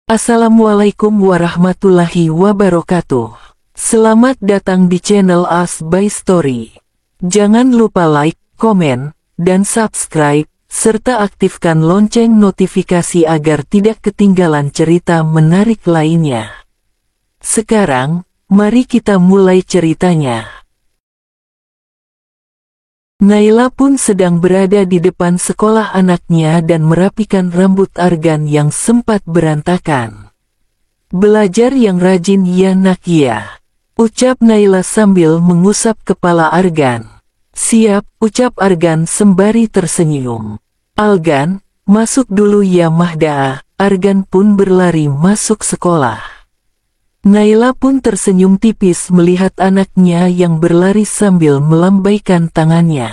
Assalamualaikum warahmatullahi wabarakatuh. Selamat datang di channel Us by Story. Jangan lupa like, komen, dan subscribe, serta aktifkan lonceng notifikasi agar tidak ketinggalan cerita menarik lainnya. Sekarang, mari kita mulai ceritanya. Naila pun sedang berada di depan sekolah anaknya dan merapikan rambut Argan yang sempat berantakan. "Belajar yang rajin ya nak ya," ucap Naila sambil mengusap kepala Argan. "Siap," ucap Argan sembari tersenyum. "Algan, masuk dulu ya Mahda." Argan pun berlari masuk sekolah. Naila pun tersenyum tipis melihat anaknya yang berlari sambil melambaikan tangannya.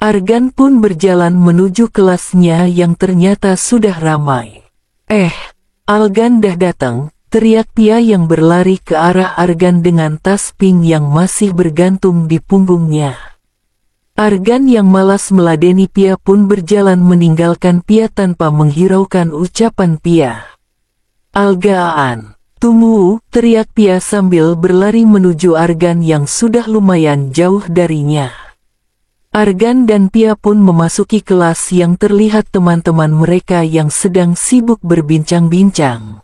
Argan pun berjalan menuju kelasnya yang ternyata sudah ramai. Algan dah datang," teriak Pia yang berlari ke arah Argan dengan tas pink yang masih bergantung di punggungnya. Argan yang malas meladeni Pia pun berjalan meninggalkan Pia tanpa menghiraukan ucapan Pia. "Algaan, tunggu," teriak Pia sambil berlari menuju Argan yang sudah lumayan jauh darinya. Argan dan Pia pun memasuki kelas yang terlihat teman-teman mereka yang sedang sibuk berbincang-bincang.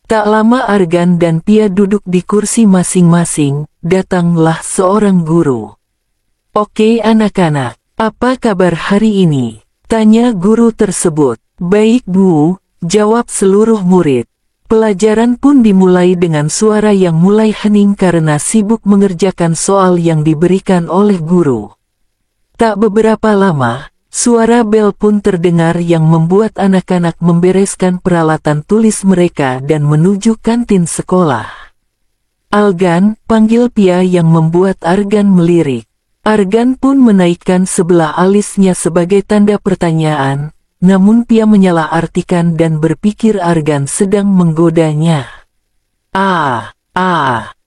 Tak lama Argan dan Pia duduk di kursi masing-masing, datanglah seorang guru. "Oke anak-anak, apa kabar hari ini?" tanya guru tersebut. "Baik Bu," jawab seluruh murid. Pelajaran pun dimulai dengan suara yang mulai hening karena sibuk mengerjakan soal yang diberikan oleh guru. Tak beberapa lama, suara bel pun terdengar yang membuat anak-anak membereskan peralatan tulis mereka dan menuju kantin sekolah. "Algan," panggil Pia yang membuat Argan melirik. Argan pun menaikkan sebelah alisnya sebagai tanda pertanyaan. Namun Pia menyalahartikan dan berpikir Argan sedang menggodanya.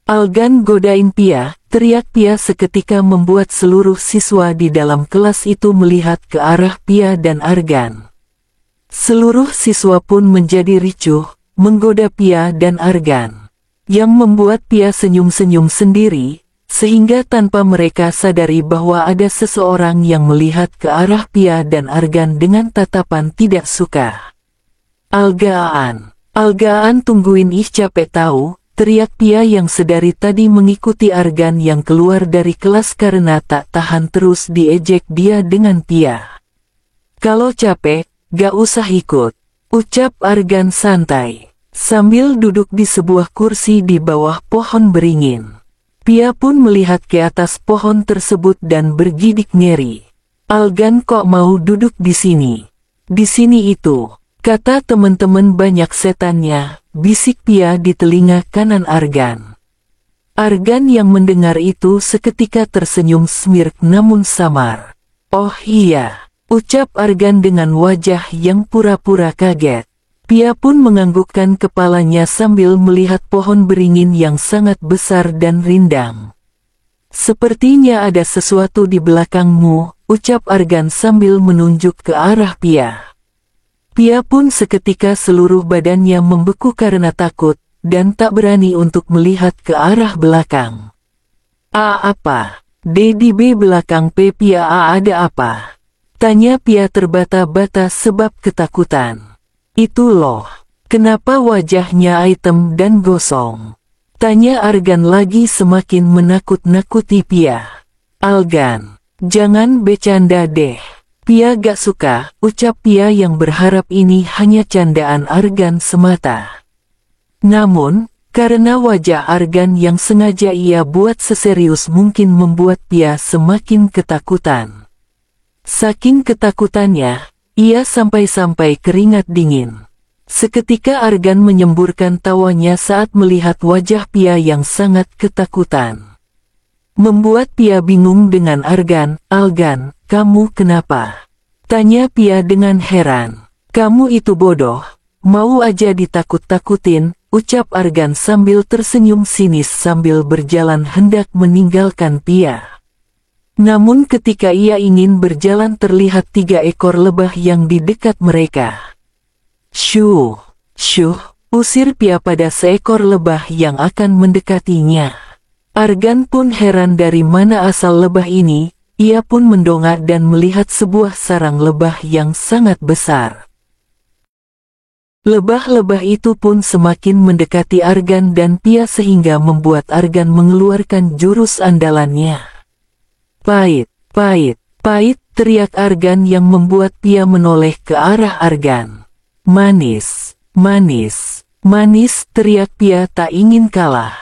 Algan godain Pia," teriak Pia seketika membuat seluruh siswa di dalam kelas itu melihat ke arah Pia dan Argan. Seluruh siswa pun menjadi ricuh, menggoda Pia dan Argan. Yang membuat Pia senyum-senyum sendiri, sehingga tanpa mereka sadari bahwa ada seseorang yang melihat ke arah Pia dan Argan dengan tatapan tidak suka. Algaan tungguin capek tahu," teriak Pia yang sedari tadi mengikuti Argan yang keluar dari kelas karena tak tahan terus diejek dia dengan Pia. "Kalau capek, gak usah ikut," ucap Argan santai, sambil duduk di sebuah kursi di bawah pohon beringin. Pia pun melihat ke atas pohon tersebut dan bergidik ngeri. "Algan kok mau duduk di sini? Di sini itu, kata teman-teman banyak setannya," bisik Pia di telinga kanan Argan. Argan yang mendengar itu seketika tersenyum smirk namun samar. "Oh iya," ucap Argan dengan wajah yang pura-pura kaget. Pia pun menganggukkan kepalanya sambil melihat pohon beringin yang sangat besar dan rindang. "Sepertinya ada sesuatu di belakangmu," ucap Argan sambil menunjuk ke arah Pia. Pia pun seketika seluruh badannya membeku karena takut, dan tak berani untuk melihat ke arah belakang. Apa? Di belakang Pia ada apa?" tanya Pia terbata-bata sebab ketakutan. "Itu loh, kenapa wajahnya hitam dan gosong?" tanya Argan lagi semakin menakut-nakuti Pia. "Algan, jangan bercanda deh. Pia gak suka," ucap Pia yang berharap ini hanya candaan Argan semata. Namun, karena wajah Argan yang sengaja ia buat seserius mungkin membuat Pia semakin ketakutan. Saking ketakutannya, ia sampai-sampai keringat dingin. Seketika Argan menyemburkan tawanya saat melihat wajah Pia yang sangat ketakutan. Membuat Pia bingung dengan Argan. "Algan, kamu kenapa?" tanya Pia dengan heran. "Kamu itu bodoh, mau aja ditakut-takutin," ucap Argan sambil tersenyum sinis sambil berjalan hendak meninggalkan Pia. Namun ketika ia ingin berjalan terlihat 3 ekor lebah yang di dekat mereka. Shoo! Syuh, usir Pia pada seekor lebah yang akan mendekatinya. Argan pun heran dari mana asal lebah ini. Ia pun mendongak dan melihat sebuah sarang lebah yang sangat besar. Lebah-lebah itu pun semakin mendekati Argan dan Pia sehingga membuat Argan mengeluarkan jurus andalannya. Pahit, pahit, pahit, teriak Argan yang membuat Pia menoleh ke arah Argan. Manis, manis, manis, teriak Pia tak ingin kalah.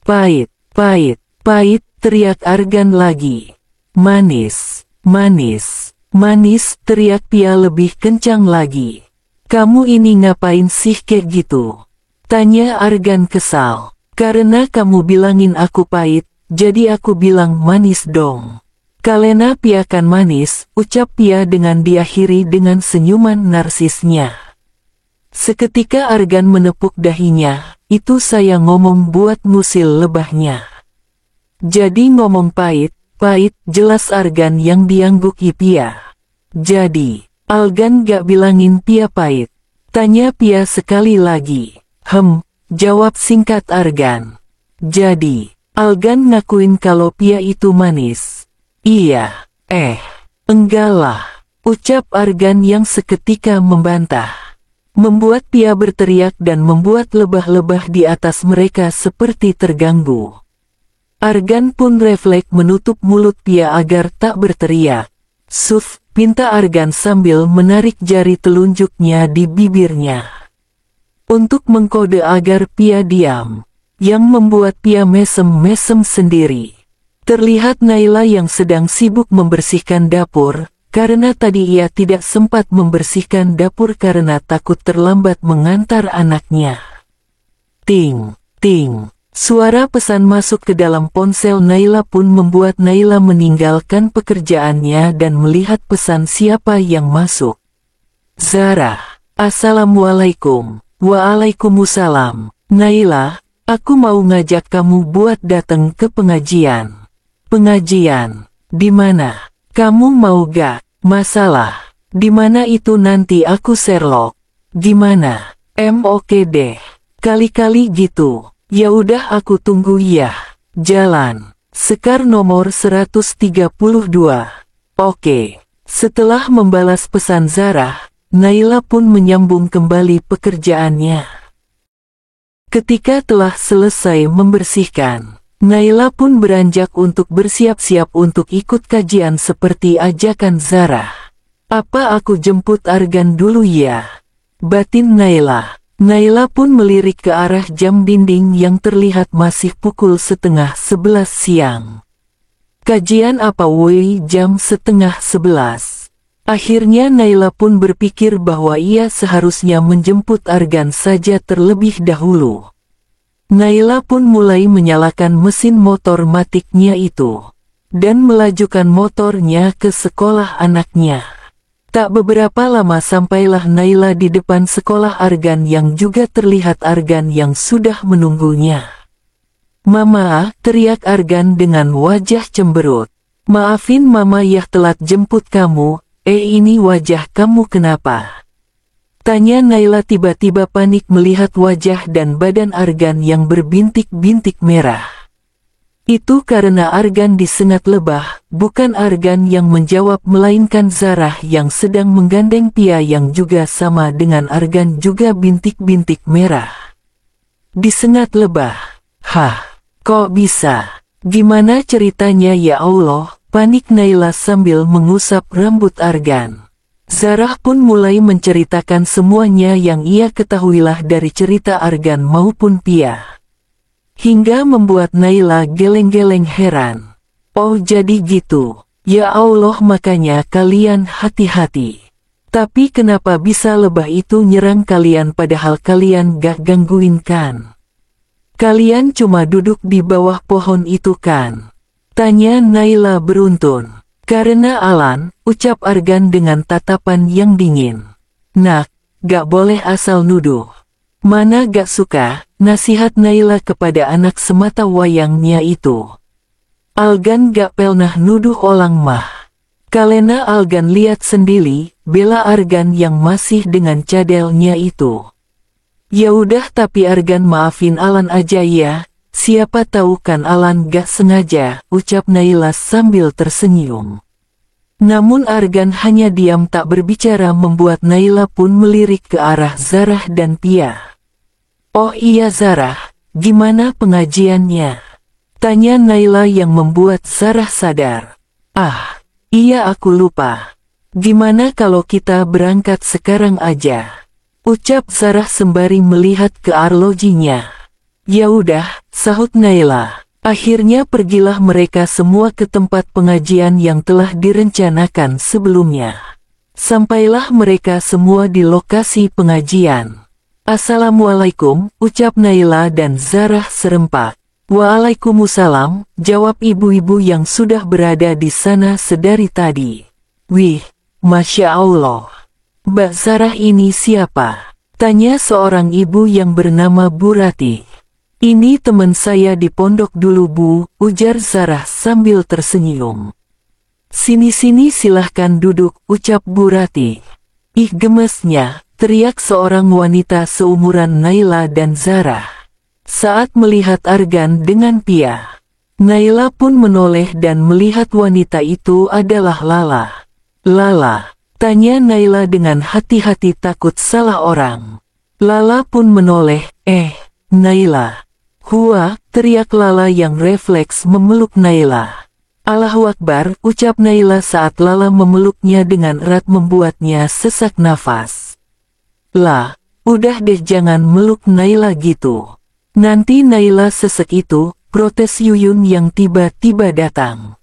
Pahit, pahit, pahit, teriak Argan lagi. Manis, manis, manis, teriak Pia lebih kencang lagi. Kamu ini ngapain sih kayak gitu? Tanya Argan kesal. Karena kamu bilangin aku pahit, jadi aku bilang manis dong. Kalena Pia kan manis, ucap Pia dengan diakhiri dengan senyuman narsisnya. Seketika Argan menepuk dahinya, itu saya ngomong buat ngusil lebahnya. Jadi ngomong pahit, pahit, jelas Argan yang diangguki Pia. Jadi, Argan gak bilangin Pia pahit. Tanya Pia sekali lagi. Jawab singkat Argan. Jadi, Argan ngakuin kalau Pia itu manis. Iya, enggak lah, ucap Argan yang seketika membantah. Membuat Pia berteriak dan membuat lebah-lebah di atas mereka seperti terganggu. Argan pun refleks menutup mulut Pia agar tak berteriak. Suf, pinta Argan sambil menarik jari telunjuknya di bibirnya. Untuk mengkode agar Pia diam. Yang membuat Pia mesem-mesem sendiri. Terlihat Naila yang sedang sibuk membersihkan dapur, karena tadi ia tidak sempat membersihkan dapur karena takut terlambat mengantar anaknya. Ting, ting. Suara pesan masuk ke dalam ponsel Naila pun membuat Naila meninggalkan pekerjaannya dan melihat pesan siapa yang masuk. Zara, Assalamualaikum. Waalaikumsalam. Naila, aku mau ngajak kamu buat datang ke pengajian. Pengajian? Di mana? Kamu mau gak? Masalah. Di mana itu nanti aku Sherlock. Gimana? Oke deh. Kali-kali gitu. Ya udah aku tunggu ya. Jalan. Sekar nomor 132. Oke. Setelah membalas pesan Zara, Naila pun menyambung kembali pekerjaannya. Ketika telah selesai membersihkan, Naila pun beranjak untuk bersiap-siap untuk ikut kajian seperti ajakan Zara. Apa aku jemput Argan dulu ya? Batin Naila. Naila pun melirik ke arah jam dinding yang terlihat masih pukul 10:30 siang. Kajian apa woi jam 10:30? Akhirnya Naila pun berpikir bahwa ia seharusnya menjemput Argan saja terlebih dahulu. Naila pun mulai menyalakan mesin motor matiknya itu, dan melajukan motornya ke sekolah anaknya. Tak beberapa lama sampailah Naila di depan sekolah Argan yang juga terlihat Argan yang sudah menunggunya. Mama, teriak Argan dengan wajah cemberut. Maafin Mama ya telat jemput kamu, ini wajah kamu kenapa? Tanya Naila tiba-tiba panik melihat wajah dan badan Argan yang berbintik-bintik merah. Itu karena Argan disengat lebah, bukan Argan yang menjawab melainkan Zara yang sedang menggandeng Pia yang juga sama dengan Argan juga bintik-bintik merah. Disengat lebah? Hah, kok bisa? Gimana ceritanya ya Allah? Panik Naila sambil mengusap rambut Argan. Zara pun mulai menceritakan semuanya yang ia ketahuilah dari cerita Argan maupun Pia. Hingga membuat Naila geleng-geleng heran. Oh jadi gitu, ya Allah makanya kalian hati-hati. Tapi kenapa bisa lebah itu nyerang kalian padahal kalian gak gangguin kan? Kalian cuma duduk di bawah pohon itu kan? Tanya Naila beruntun. Karena Alan, ucap Argan dengan tatapan yang dingin. Nak, gak boleh asal nuduh. Mana gak suka, nasihat Naila kepada anak semata wayangnya itu. Argan gak pernah nuduh orang mah. Kalena Argan lihat sendiri, bela Argan yang masih dengan cadelnya itu. Ya udah tapi Argan maafin Alan aja ya, siapa tahu kan Alan gak sengaja, ucap Naila sambil tersenyum. Namun Argan hanya diam tak berbicara membuat Naila pun melirik ke arah Zarah dan Pia. Oh iya Zarah, gimana pengajiannya? Tanya Naila yang membuat Zarah sadar. Ah, iya aku lupa. Gimana kalau kita berangkat sekarang aja? Ucap Zarah sembari melihat ke arlojinya. Ya udah, sahut Naila. Akhirnya pergilah mereka semua ke tempat pengajian yang telah direncanakan sebelumnya. Sampailah mereka semua di lokasi pengajian. Assalamualaikum, ucap Naila dan Zarah serempak. Waalaikumsalam, jawab ibu-ibu yang sudah berada di sana sedari tadi. Wih, Masya Allah. Mbak Zarah ini siapa? Tanya seorang ibu yang bernama Bu Rati. Ini teman saya di pondok dulu Bu, ujar Zarah sambil tersenyum. Sini-sini silahkan duduk, ucap Bu Rati. Ih gemesnya, teriak seorang wanita seumuran Naila dan Zarah. Saat melihat Argan dengan Pia, Naila pun menoleh dan melihat wanita itu adalah Lala. Lala, tanya Naila dengan hati-hati takut salah orang. Lala pun menoleh, Naila. Hua, teriak Lala yang refleks memeluk Naila. Allahu Akbar, ucap Naila saat Lala memeluknya dengan erat membuatnya sesak nafas. Lah, udah deh jangan meluk Naila gitu. Nanti Naila sesek itu, protes Yuyun yang tiba-tiba datang.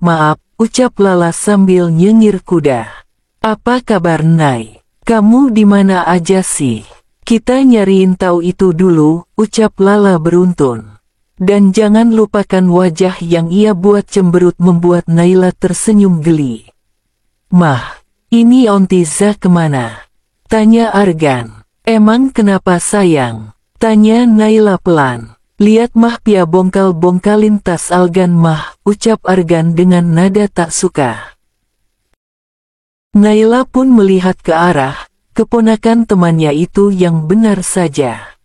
Maaf, ucap Lala sambil nyengir kuda. Apa kabar Nay? Kamu di mana aja sih? Kita nyariin tahu itu dulu, ucap Lala beruntun. Dan jangan lupakan wajah yang ia buat cemberut membuat Naila tersenyum geli. Mah, ini Onti Za kemana? Tanya Argan. Emang kenapa sayang? Tanya Naila pelan. Lihat Mah Pia bongkal-bongkalin tas Argan Mah, ucap Argan dengan nada tak suka. Naila pun melihat ke arah keponakan temannya itu yang benar saja.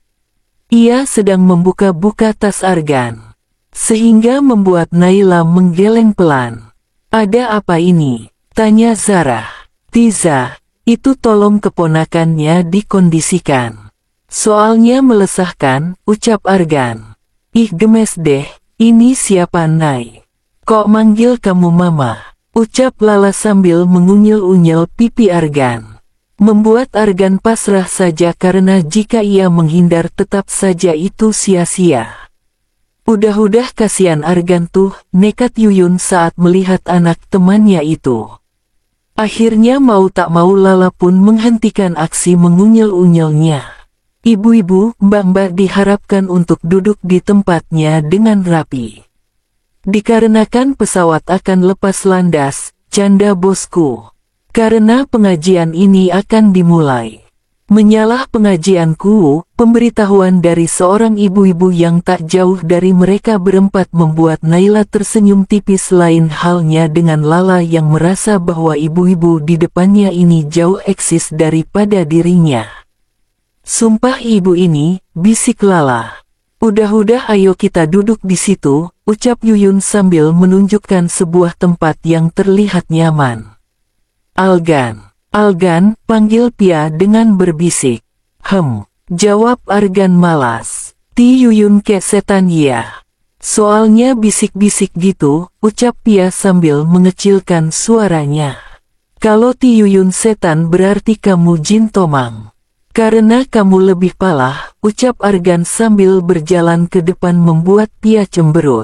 Ia sedang membuka-buka tas Argan. Sehingga membuat Naila menggeleng pelan. Ada apa ini? Tanya Zarah. Tiza, itu tolong keponakannya dikondisikan. Soalnya melesahkan, ucap Argan. Ih gemes deh, ini siapa Nay? Kok manggil kamu mama? Ucap Lala sambil mengunyil-unyil pipi Argan. Membuat Argan pasrah saja karena jika ia menghindar tetap saja itu sia-sia. Udah kasihan Argan tuh, nekat Yuyun saat melihat anak temannya itu. Akhirnya mau tak mau Lala pun menghentikan aksi mengunyil-unyilnya. Ibu-ibu, mbak-mbak diharapkan untuk duduk di tempatnya dengan rapi. Dikarenakan pesawat akan lepas landas, canda bosku. Karena pengajian ini akan dimulai. Menyalah pengajianku, pemberitahuan dari seorang ibu-ibu yang tak jauh dari mereka berempat membuat Naila tersenyum tipis lain halnya dengan Lala yang merasa bahwa ibu-ibu di depannya ini jauh eksis daripada dirinya. Sumpah ibu ini, bisik Lala. Udah ayo kita duduk di situ, ucap Yuyun sambil menunjukkan sebuah tempat yang terlihat nyaman. Algan, panggil Pia dengan berbisik. Jawab Argan malas. Ti Yuyun ke setan ya. Soalnya bisik-bisik gitu, ucap Pia sambil mengecilkan suaranya. Kalau Ti Yuyun setan berarti kamu jin tomang. Karena kamu lebih palah, ucap Argan sambil berjalan ke depan membuat Pia cemberut.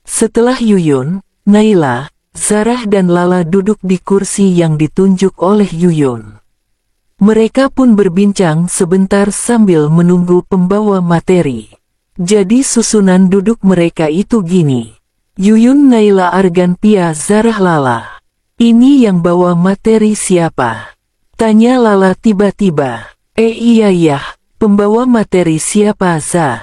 Setelah Yuyun, Naila, Zarah dan Lala duduk di kursi yang ditunjuk oleh Yuyun. Mereka pun berbincang sebentar sambil menunggu pembawa materi. Jadi susunan duduk mereka itu gini. Yuyun, Naila, Argan, Pia, Zarah, Lala. Ini yang bawa materi siapa? Tanya Lala tiba-tiba. Iya, pembawa materi siapa Za?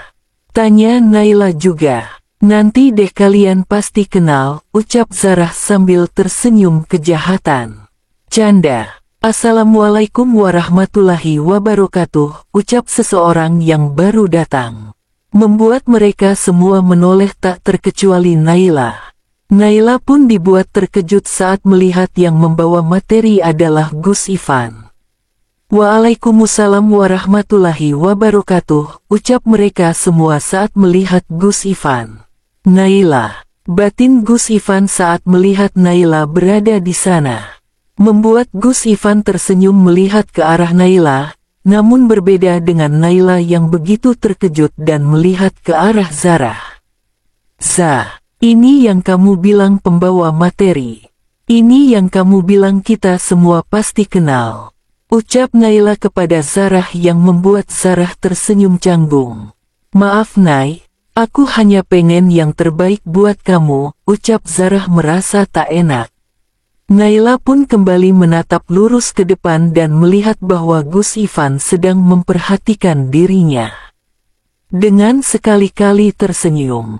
Tanya Naila juga. Nanti deh kalian pasti kenal, ucap Zarah sambil tersenyum kejahatan. Canda. Assalamualaikum warahmatullahi wabarakatuh, ucap seseorang yang baru datang. Membuat mereka semua menoleh tak terkecuali Naila. Naila pun dibuat terkejut saat melihat yang membawa materi adalah Gus Ivan. Waalaikumsalam warahmatullahi wabarakatuh, ucap mereka semua saat melihat Gus Ivan. Naila, batin Gus Ivan saat melihat Naila berada di sana. Membuat Gus Ivan tersenyum melihat ke arah Naila, namun berbeda dengan Naila yang begitu terkejut dan melihat ke arah Zarah. Zah, ini yang kamu bilang pembawa materi. Ini yang kamu bilang kita semua pasti kenal. Ucap Naila kepada Zarah yang membuat Zarah tersenyum canggung. Maaf Nay, aku hanya pengen yang terbaik buat kamu, ucap Zarah merasa tak enak. Naila pun kembali menatap lurus ke depan dan melihat bahwa Gus Ivan sedang memperhatikan dirinya. Dengan sekali-kali tersenyum.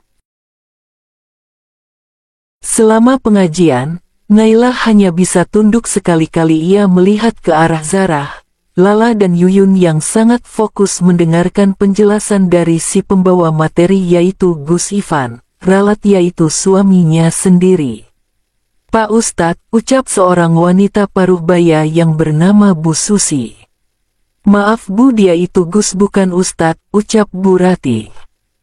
Selama pengajian, Naila hanya bisa tunduk sekali-kali ia melihat ke arah Zarah, Lala dan Yuyun yang sangat fokus mendengarkan penjelasan dari si pembawa materi yaitu Gus Ivan, ralat yaitu suaminya sendiri. Pak Ustadz, ucap seorang wanita paruh baya yang bernama Bu Susi. Maaf Bu, dia itu Gus bukan Ustadz, ucap Bu Rati.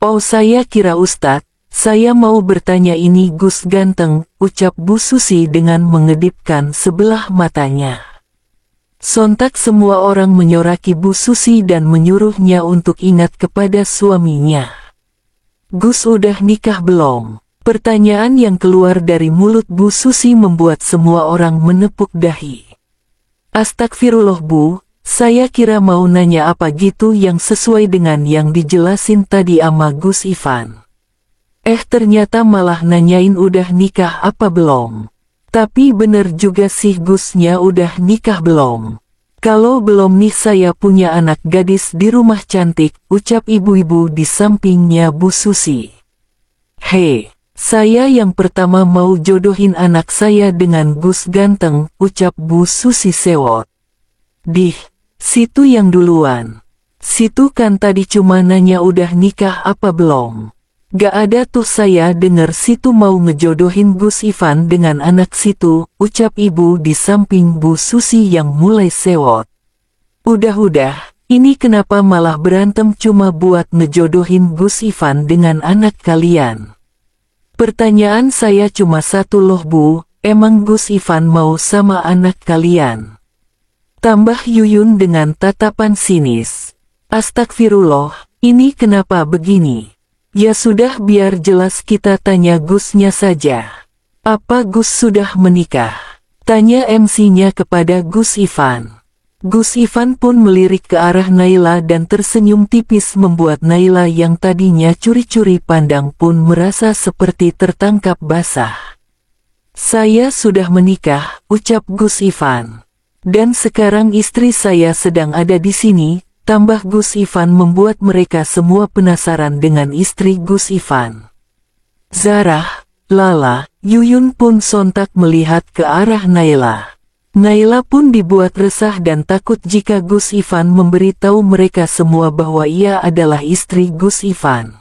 Oh saya kira Ustadz, saya mau bertanya ini Gus ganteng, ucap Bu Susi dengan mengedipkan sebelah matanya. Sontak semua orang menyoraki Bu Susi dan menyuruhnya untuk ingat kepada suaminya. Gus udah nikah belum? Pertanyaan yang keluar dari mulut Bu Susi membuat semua orang menepuk dahi. Astagfirullah Bu, saya kira mau nanya apa gitu yang sesuai dengan yang dijelasin tadi ama Gus Ivan. Ternyata malah nanyain udah nikah apa belum. Tapi bener juga sih Gusnya udah nikah belum. Kalau belum nih saya punya anak gadis di rumah cantik, ucap ibu-ibu di sampingnya Bu Susi. Hei. Saya yang pertama mau jodohin anak saya dengan Gus ganteng, ucap Bu Susi sewot. Dih, situ yang duluan. Situ kan tadi cuma nanya udah nikah apa belum. Gak ada tuh saya denger situ mau ngejodohin Gus Ivan dengan anak situ, ucap ibu di samping Bu Susi yang mulai sewot. Udah, ini kenapa malah berantem cuma buat ngejodohin Gus Ivan dengan anak kalian? Pertanyaan saya cuma satu loh Bu, emang Gus Ivan mau sama anak kalian? Tambah Yuyun dengan tatapan sinis. Astagfirullah, ini kenapa begini? Ya sudah biar jelas kita tanya Gusnya saja. Apa Gus sudah menikah? Tanya MC-nya kepada Gus Ivan. Gus Ivan pun melirik ke arah Naila dan tersenyum tipis membuat Naila yang tadinya curi-curi pandang pun merasa seperti tertangkap basah. Saya sudah menikah, ucap Gus Ivan. Dan sekarang istri saya sedang ada di sini, tambah Gus Ivan membuat mereka semua penasaran dengan istri Gus Ivan. Zarah, Lala, Yuyun pun sontak melihat ke arah Naila. Naila pun dibuat resah dan takut jika Gus Ivan memberitahu mereka semua bahwa ia adalah istri Gus Ivan.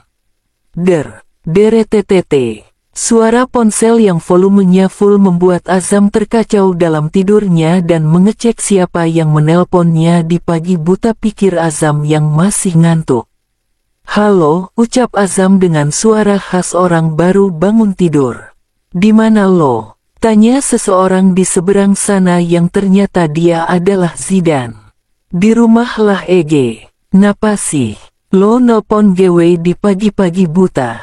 Deretetete. Suara ponsel yang volumenya full membuat Azam terkacau dalam tidurnya dan mengecek siapa yang menelponnya di pagi buta pikir Azam yang masih ngantuk. Halo, ucap Azam dengan suara khas orang baru bangun tidur. Di mana lo? Tanya seseorang di seberang sana yang ternyata dia adalah Zidan. Di rumah lah Ege. Napa sih? Lo nelpon gue di pagi-pagi buta?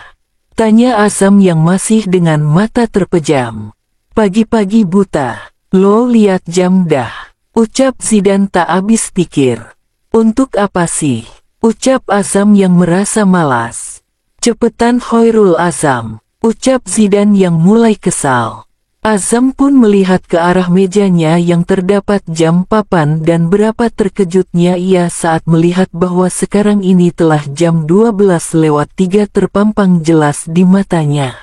Tanya Azam yang masih dengan mata terpejam. Pagi-pagi buta. Lo lihat jam dah. Ucap Zidan tak habis pikir. Untuk apa sih? Ucap Azam yang merasa malas. Cepetan Khairul Azam. Ucap Zidan yang mulai kesal. Azam pun melihat ke arah mejanya yang terdapat jam papan dan berapa terkejutnya ia saat melihat bahwa sekarang ini telah jam 12:03 terpampang jelas di matanya.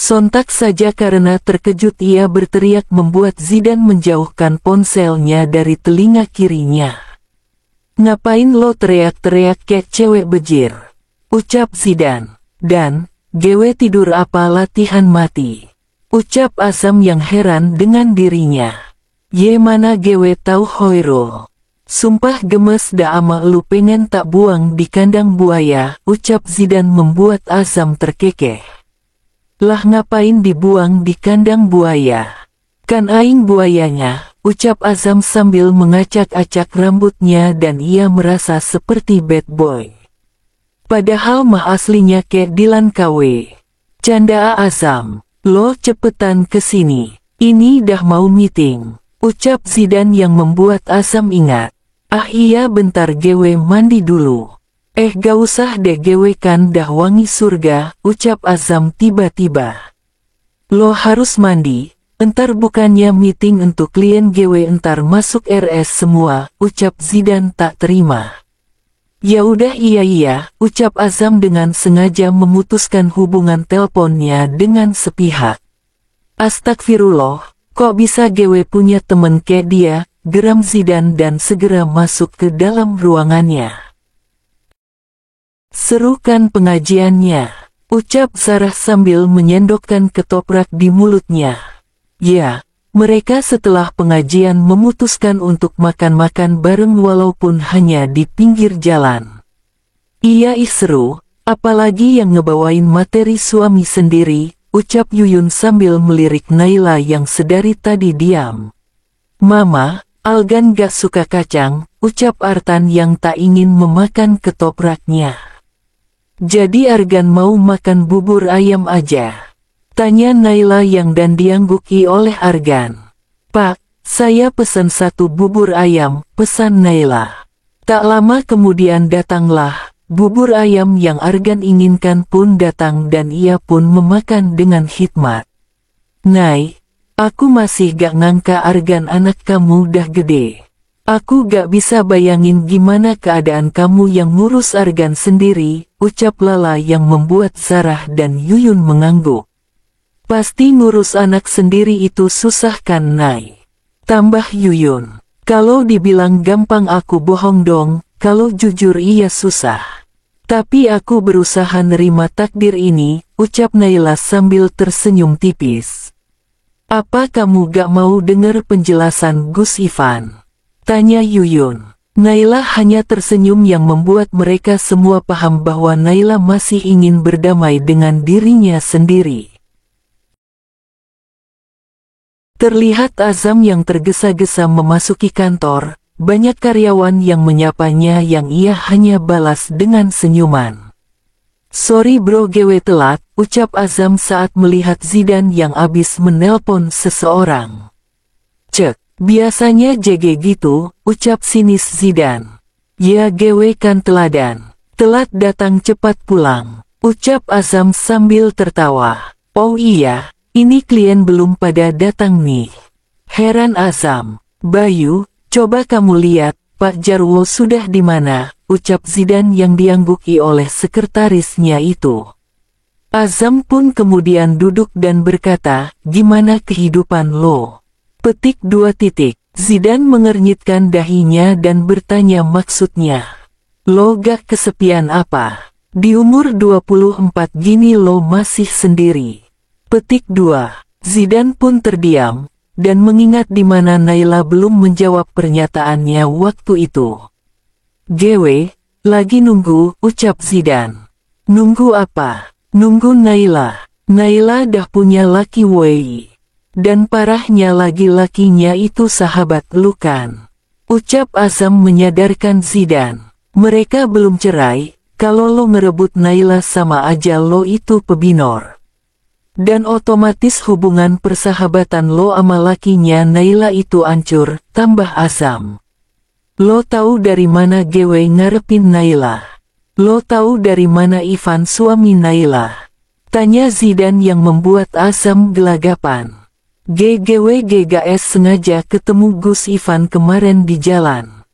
Sontak saja karena terkejut ia berteriak membuat Zidane menjauhkan ponselnya dari telinga kirinya. "Ngapain lo teriak-teriak kayak cewek bejir?" ucap Zidane. "Dan, gewe tidur apa latihan mati?" ucap Azam yang heran dengan dirinya. "Ye mana gewe tahu Hoirul. Sumpah gemes dah ama lu pengen tak buang di kandang buaya," ucap Zidane membuat Azam terkekeh. "Lah ngapain dibuang di kandang buaya? Kan aing buayanya," ucap Azam sambil mengacak-acak rambutnya dan ia merasa seperti bad boy. Padahal mah aslinya kayak Dilan KW. "Canda Azam, lo cepetan kesini. Ini dah mau meeting," ucap Zidane yang membuat Azam ingat. "Ah iya bentar gewe mandi dulu." Gak usah deh gewe kan dah wangi surga," ucap Azam tiba-tiba. "Lo harus mandi, entar bukannya meeting untuk klien gewe entar masuk RS semua," ucap Zidane tak terima. "Ya udah iya," ucap Azam dengan sengaja memutuskan hubungan teleponnya dengan sepihak. "Astagfirullah, kok bisa gewe punya temen kayak dia," geram Zidane dan segera masuk ke dalam ruangannya. "Serukan pengajiannya," ucap Sarah sambil menyendokkan ketoprak di mulutnya. Ya, mereka setelah pengajian memutuskan untuk makan-makan bareng walaupun hanya di pinggir jalan. "Iya seru, apalagi yang ngebawain materi suami sendiri," ucap Yuyun sambil melirik Naila yang sedari tadi diam. "Mama, Algan gak suka kacang," ucap Artan yang tak ingin memakan ketopraknya. "Jadi Argan mau makan bubur ayam aja?" tanya Naila yang dan diangguki oleh Argan. "Pak, saya pesan 1 bubur ayam," pesan Naila. Tak lama kemudian datanglah, bubur ayam yang Argan inginkan pun datang dan ia pun memakan dengan hikmat. "Nay, aku masih gak ngangka Argan anak kamu dah gede. Aku gak bisa bayangin gimana keadaan kamu yang ngurus Argan sendiri," ucap Lala yang membuat Sarah dan Yuyun mengangguk. "Pasti ngurus anak sendiri itu susah kan Nay?" tambah Yuyun. "Kalau dibilang gampang aku bohong dong, kalau jujur iya susah. Tapi aku berusaha nerima takdir ini," ucap Naila sambil tersenyum tipis. "Apa kamu gak mau dengar penjelasan Gus Ivan?" tanya Yuyun. Naila hanya tersenyum yang membuat mereka semua paham bahwa Naila masih ingin berdamai dengan dirinya sendiri. Terlihat Azam yang tergesa-gesa memasuki kantor, banyak karyawan yang menyapanya yang ia hanya balas dengan senyuman. "Sorry bro gewe telat," ucap Azam saat melihat Zidane yang abis menelpon seseorang. "Cek, biasanya JG gitu," ucap sinis Zidane. "Ya gewe kan teladan. Telat datang cepat pulang," ucap Azam sambil tertawa. "Oh iya, ini klien belum pada datang nih." Heran Azam. "Bayu, coba kamu lihat, Pak Jarwo sudah di mana?" ucap Zidane yang diangguki oleh sekretarisnya itu. Azam pun kemudian duduk dan berkata, "Gimana kehidupan lo?" Petik 2 titik. Zidane mengernyitkan dahinya dan bertanya maksudnya. "Lo gak kesepian apa? Di umur 24 gini lo masih sendiri?" Petik 2. Zidane pun terdiam, dan mengingat di mana Naila belum menjawab pernyataannya waktu itu. "Gewe, lagi nunggu," ucap Zidane. "Nunggu apa?" "Nunggu Naila. Naila dah punya laki woi. Dan parahnya lagi lakinya itu sahabat lu kan," ucap Azam menyadarkan Zidane. "Mereka belum cerai, kalau lo ngerebut Naila sama aja lo itu pebinor. Dan otomatis hubungan persahabatan lo sama lakinya Naila itu ancur," tambah Azam. "Lo tahu dari mana gewe ngarepin Naila? Lo tahu dari mana Ivan suami Naila?" tanya Zidane yang membuat Azam gelagapan. GGWGGS sengaja ketemu Gus Ivan kemarin di jalan.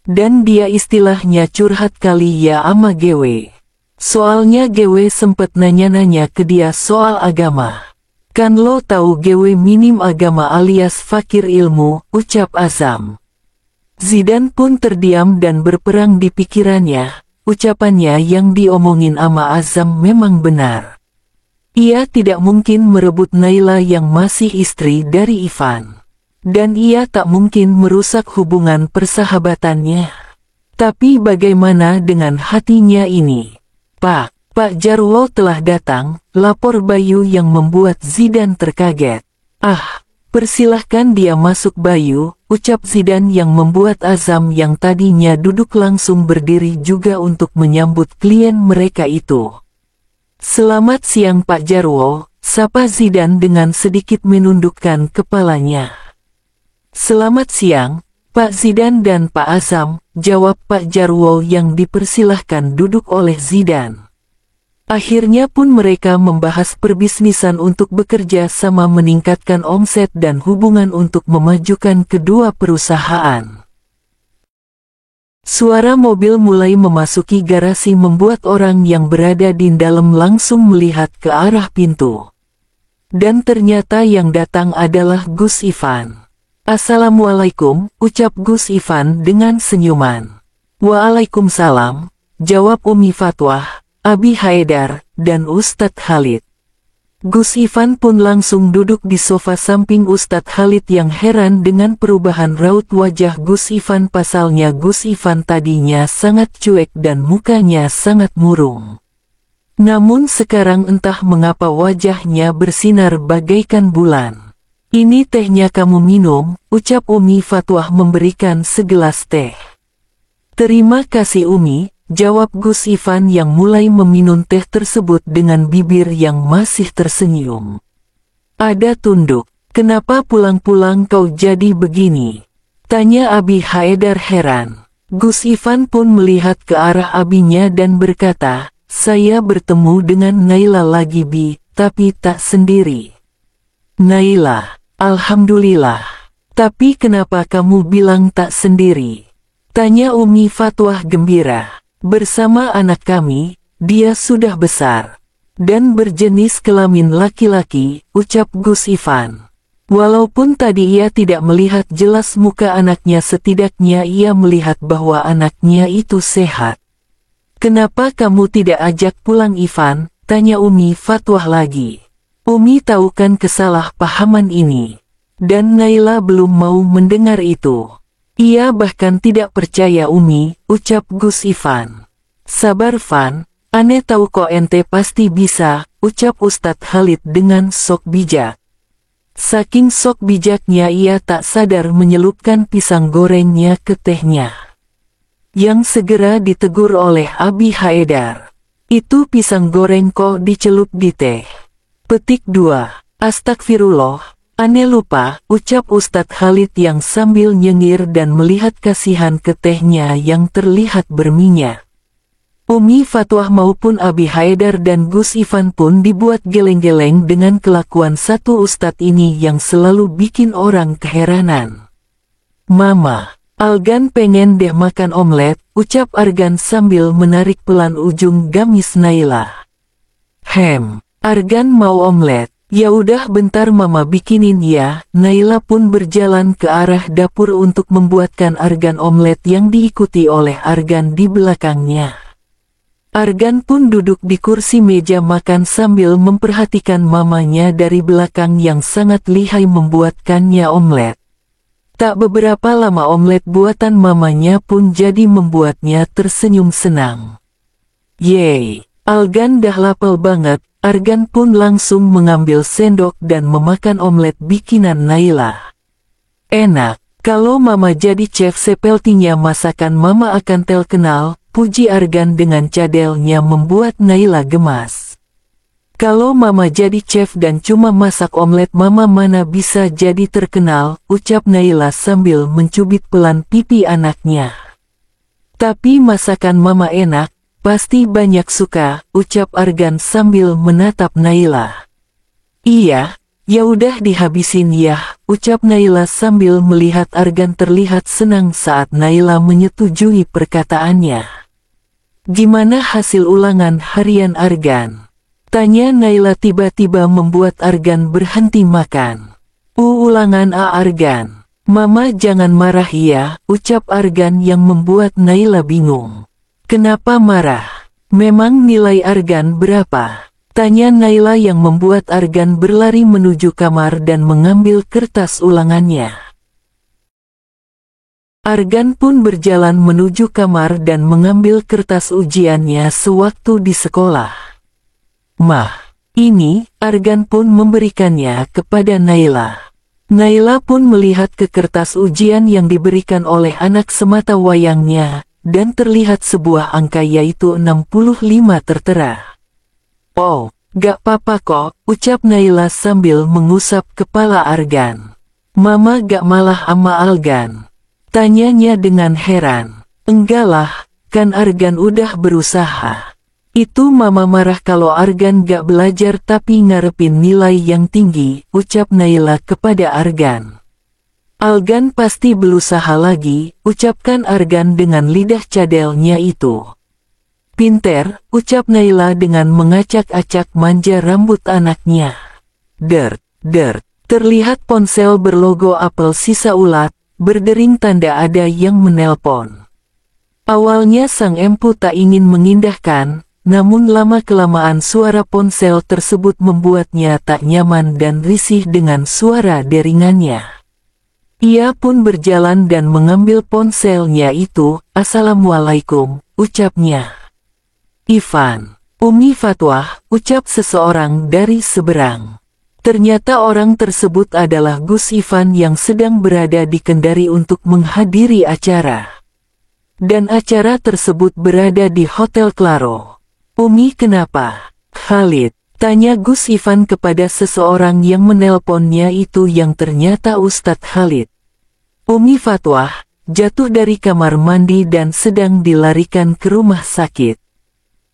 Dan dia istilahnya curhat kali ya ama gewe. Soalnya gue sempet nanya-nanya ke dia soal agama. Kan lo tahu gue minim agama alias fakir ilmu, ucap Azam. Zidane pun terdiam dan berperang di pikirannya. Ucapannya yang diomongin ama Azam memang benar. Ia tidak mungkin merebut Naila yang masih istri dari Ivan. Dan ia tak mungkin merusak hubungan persahabatannya. Tapi bagaimana dengan hatinya ini? Pak Jarwo telah datang, lapor Bayu yang membuat Zidane terkaget. Persilahkan dia masuk Bayu, ucap Zidane yang membuat Azam yang tadinya duduk langsung berdiri juga untuk menyambut klien mereka itu. Selamat siang Pak Jarwo, sapa Zidane dengan sedikit menundukkan kepalanya. Selamat siang, Pak Zidane dan Pak Azam, jawab Pak Jarwo yang dipersilahkan duduk oleh Zidane. Akhirnya pun mereka membahas perbisnisan untuk bekerja sama meningkatkan omset dan hubungan untuk memajukan kedua perusahaan. Suara mobil mulai memasuki garasi membuat orang yang berada di dalam langsung melihat ke arah pintu. Dan ternyata yang datang adalah Gus Ivan. Assalamualaikum, ucap Gus Ivan dengan senyuman. Waalaikumsalam, jawab Umi Fatwah, Abi Haidar, dan Ustadz Khalid. Gus Ivan pun langsung duduk di sofa samping Ustadz Khalid yang heran dengan perubahan raut wajah Gus Ivan. Pasalnya Gus Ivan tadinya sangat cuek dan mukanya sangat murung. Namun sekarang entah mengapa wajahnya bersinar bagaikan bulan. Ini tehnya kamu minum, ucap Umi Fatwah memberikan segelas teh. Terima kasih Umi, jawab Gus Ivan yang mulai meminum teh tersebut dengan bibir yang masih tersenyum. Ada tunduk, kenapa pulang-pulang kau jadi begini? Tanya Abi Haidar heran. Gus Ivan pun melihat ke arah abinya dan berkata, saya bertemu dengan Naila lagi Bi, tapi tak sendiri. Naila. Alhamdulillah. Tapi kenapa kamu bilang tak sendiri? Tanya Umi Fatwah gembira. Bersama anak kami, dia sudah besar. Dan berjenis kelamin laki-laki, ucap Gus Ivan. Walaupun tadi ia tidak melihat jelas muka anaknya, setidaknya ia melihat bahwa anaknya itu sehat. Kenapa kamu tidak ajak pulang Ivan? Tanya Umi Fatwah lagi. Umi tahu kan kesalahpahaman ini. Dan Naila belum mau mendengar itu. Ia bahkan tidak percaya Umi, ucap Gus Ivan. Sabar Van, aneh tahu kok ente pasti bisa, ucap Ustadz Khalid dengan sok bijak. Saking sok bijaknya ia tak sadar menyelupkan pisang gorengnya ke tehnya. Yang segera ditegur oleh Abi Haidar. Itu pisang goreng kok dicelup di teh. Petik 2. Astagfirullah, aneh lupa, ucap Ustadz Khalid yang sambil nyengir dan melihat kasihan ke tehnya yang terlihat berminyak. Umi Fatwah maupun Abi Haidar dan Gus Ivan pun dibuat geleng-geleng dengan kelakuan satu ustadz ini yang selalu bikin orang keheranan. Mama, Algan pengen deh makan omlet, ucap Argan sambil menarik pelan ujung gamis Naila. Argan mau omlet. Ya udah bentar mama bikinin ya. Naila pun berjalan ke arah dapur untuk membuatkan Argan omlet yang diikuti oleh Argan di belakangnya. Argan pun duduk di kursi meja makan sambil memperhatikan mamanya dari belakang yang sangat lihai membuatkannya omlet. Tak beberapa lama omlet buatan mamanya pun jadi membuatnya tersenyum senang. Yeay, Algan dah lapar banget. Argan pun langsung mengambil sendok dan memakan omlet bikinan Naila. Enak, kalau mama jadi chef sepertinya masakan mama akan terkenal, puji Argan dengan cadelnya membuat Naila gemas. Kalau mama jadi chef dan cuma masak omlet mama mana bisa jadi terkenal, ucap Naila sambil mencubit pelan pipi anaknya. Tapi masakan mama enak. Pasti banyak suka, ucap Argan sambil menatap Naila. Iya, ya udah dihabisin ya, ucap Naila sambil melihat Argan terlihat senang saat Naila menyetujui perkataannya. Gimana hasil ulangan harian Argan? Tanya Naila tiba-tiba membuat Argan berhenti makan. Ulangan Argan. Mama jangan marah ya, ucap Argan yang membuat Naila bingung. Kenapa marah? Memang nilai Argan berapa? Tanya Naila yang membuat Argan berlari menuju kamar dan mengambil kertas ulangannya. Argan pun berjalan menuju kamar dan mengambil kertas ujiannya sewaktu di sekolah. Mah, ini, Argan pun memberikannya kepada Naila. Naila pun melihat ke kertas ujian yang diberikan oleh anak semata wayangnya, dan terlihat sebuah angka yaitu 65 tertera. Oh, gak apa-apa kok, ucap Naila sambil mengusap kepala Argan. Mama gak malah ama Argan? Tanyanya dengan heran. Enggak lah, kan Argan udah berusaha. Itu mama marah kalau Argan gak belajar tapi ngarepin nilai yang tinggi, ucap Naila kepada Argan. Argan pasti berusaha lagi, ucapkan Argan dengan lidah cadelnya itu. Pinter, ucap Naila dengan mengacak-acak manja rambut anaknya. Dert, terlihat ponsel berlogo apel sisa ulat, berdering tanda ada yang menelpon. Awalnya sang empu tak ingin mengindahkan, namun lama-kelamaan suara ponsel tersebut membuatnya tak nyaman dan risih dengan suara deringannya. Ia pun berjalan dan mengambil ponselnya itu. Assalamualaikum, ucapnya. Ivan, Umi Fatwah, ucap seseorang dari seberang. Ternyata orang tersebut adalah Gus Ivan yang sedang berada di Kendari untuk menghadiri acara. Dan acara tersebut berada di Hotel Claro. Umi kenapa? Khalid, tanya Gus Ivan kepada seseorang yang menelponnya itu yang ternyata Ustadz Khalid. Umi Fatwah, jatuh dari kamar mandi dan sedang dilarikan ke rumah sakit.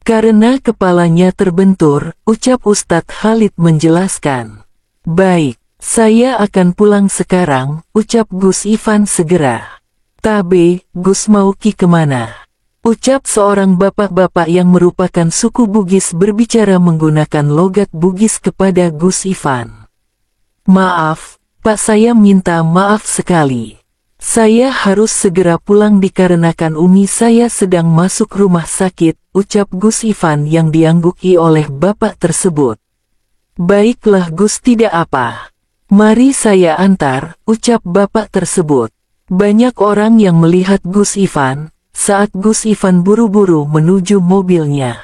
Karena kepalanya terbentur, ucap Ustadz Khalid menjelaskan. Baik, saya akan pulang sekarang, ucap Gus Ivan segera. Tabe, Gus mau kemana? Ucap seorang bapak-bapak yang merupakan suku Bugis berbicara menggunakan logat Bugis kepada Gus Ivan. Maaf, Pak, saya minta maaf sekali. Saya harus segera pulang dikarenakan Umi saya sedang masuk rumah sakit, ucap Gus Ivan yang diangguki oleh bapak tersebut. Baiklah Gus, tidak apa. Mari saya antar, ucap bapak tersebut. Banyak orang yang melihat Gus Ivan, saat Gus Ivan buru-buru menuju mobilnya.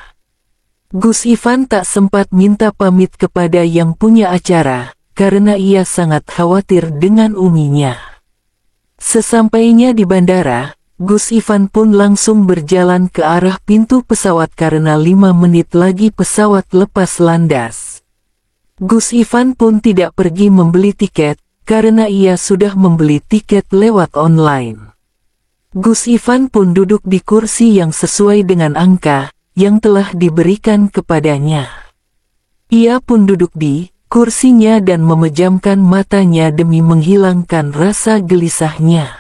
Gus Ivan tak sempat minta pamit kepada yang punya acara, karena ia sangat khawatir dengan uminya. Sesampainya di bandara, Gus Ivan pun langsung berjalan ke arah pintu pesawat karena 5 menit lagi pesawat lepas landas. Gus Ivan pun tidak pergi membeli tiket, karena ia sudah membeli tiket lewat online. Gus Ivan pun duduk di kursi yang sesuai dengan angka yang telah diberikan kepadanya. Ia pun duduk di kursinya dan memejamkan matanya demi menghilangkan rasa gelisahnya.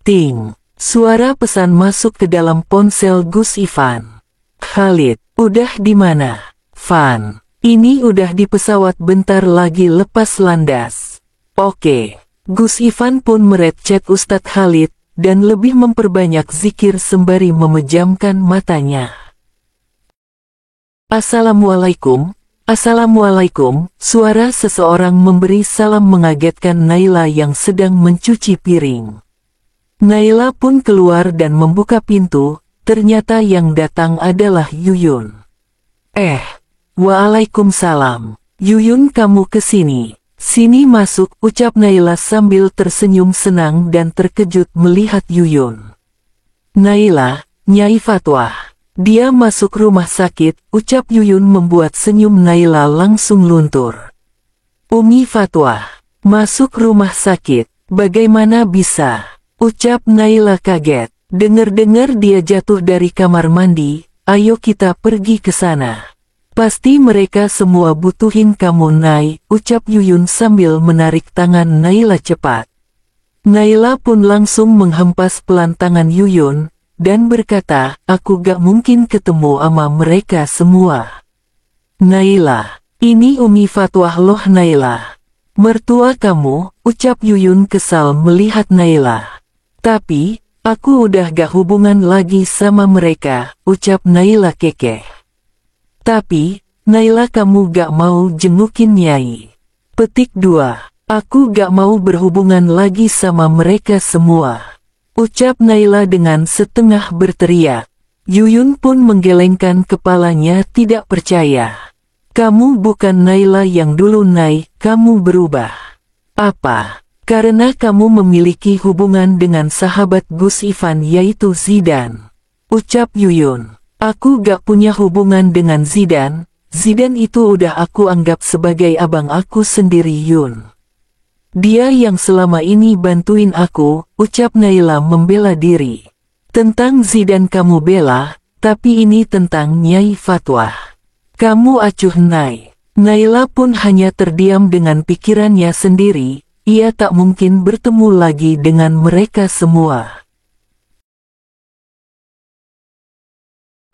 Ting, suara pesan masuk ke dalam ponsel Gus Ivan. Khalid, udah di mana? Van, ini udah di pesawat bentar lagi lepas landas. Oke, Gus Ivan pun merecet Ustadz Khalid dan lebih memperbanyak zikir sembari memejamkan matanya. Assalamualaikum, Assalamualaikum, suara seseorang memberi salam mengagetkan Naila yang sedang mencuci piring. Naila pun keluar dan membuka pintu, ternyata yang datang adalah Yuyun. Waalaikumsalam, Yuyun kamu kesini. Sini masuk, ucap Naila sambil tersenyum senang dan terkejut melihat Yuyun. Naila, Nyai Fatwah. Dia masuk rumah sakit, ucap Yuyun membuat senyum Naila langsung luntur. Umi Fatwah, masuk rumah sakit, bagaimana bisa? Ucap Naila kaget. Dengar-dengar dia jatuh dari kamar mandi, ayo kita pergi ke sana. Pasti mereka semua butuhin kamu Nay, ucap Yuyun sambil menarik tangan Naila cepat. Naila pun langsung menghempas pelan tangan Yuyun, dan berkata, aku gak mungkin ketemu sama mereka semua. Naila, ini Umi Fatwah loh Naila. Mertua kamu, ucap Yuyun kesal melihat Naila. Tapi, aku udah gak hubungan lagi sama mereka, ucap Naila kekeh. Tapi, Naila kamu gak mau jengukin Nyai. Petik 2. Aku gak mau berhubungan lagi sama mereka semua, ucap Naila dengan setengah berteriak. Yuyun pun menggelengkan kepalanya tidak percaya. Kamu bukan Naila yang dulu Nay, kamu berubah. Apa? Karena kamu memiliki hubungan dengan sahabat Gus Ivan yaitu Zidan, ucap Yuyun. Aku gak punya hubungan dengan Zidan, Zidan itu udah aku anggap sebagai abang aku sendiri Yun. Dia yang selama ini bantuin aku, ucap Naila membela diri. Tentang Zidan kamu bela, tapi ini tentang Nyai Fatwah. Kamu acuh Nay. Naila pun hanya terdiam dengan pikirannya sendiri, ia tak mungkin bertemu lagi dengan mereka semua.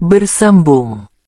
Bersambung.